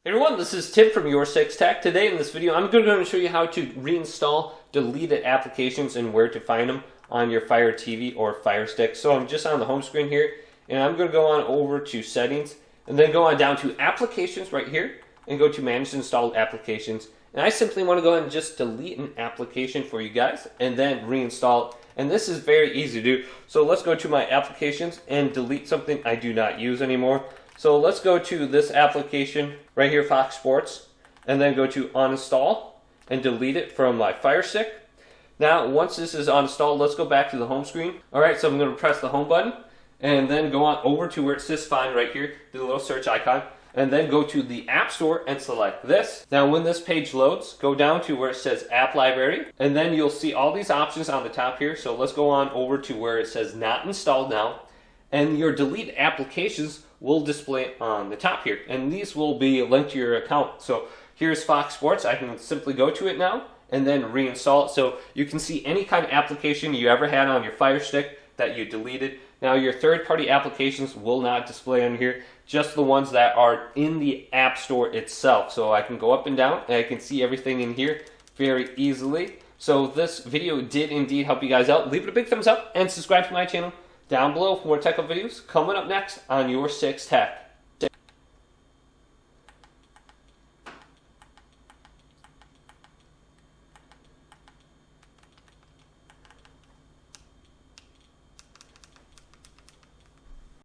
Hey everyone, this is Tim from YourSixTech. Today in this video, I'm going to show you how to reinstall deleted applications and where to find them on your Fire TV or Fire Stick. So I'm just on the home screen here, and I'm going to go on over to Settings, and then go on down to Applications right here, and go to Manage Installed Applications. And I simply want to go ahead and just delete an application for you guys, and then reinstall it. And this is very easy to do. So let's go to my applications and delete something I do not use anymore. So let's go to this application right here, Fox Sports, and then go to uninstall and delete it from my Fire Stick. Now, once this is uninstalled, let's go back to the home screen. Alright, so I'm going to press the home button and then go on over to where it says find right here, the little search icon, and then go to the App Store and select this. Now, when this page loads, go down to where it says App Library, and then you'll see all these options on the top here. So let's go on over to where it says Not Installed Now, and your deleted applications will display on the top here, and these will be linked to your account. So here's Fox Sports. I can simply go to it now and then reinstall it, so you can see any kind of application you ever had on your Fire Stick that you deleted. Now, your third-party applications will not display on here, just the ones that are in the App Store itself. So I can go up and down and I can see everything in here very easily. So this video did indeed help you guys out. Leave it a big thumbs up and subscribe to my channel down below for more tech videos coming up next on YourSixTech.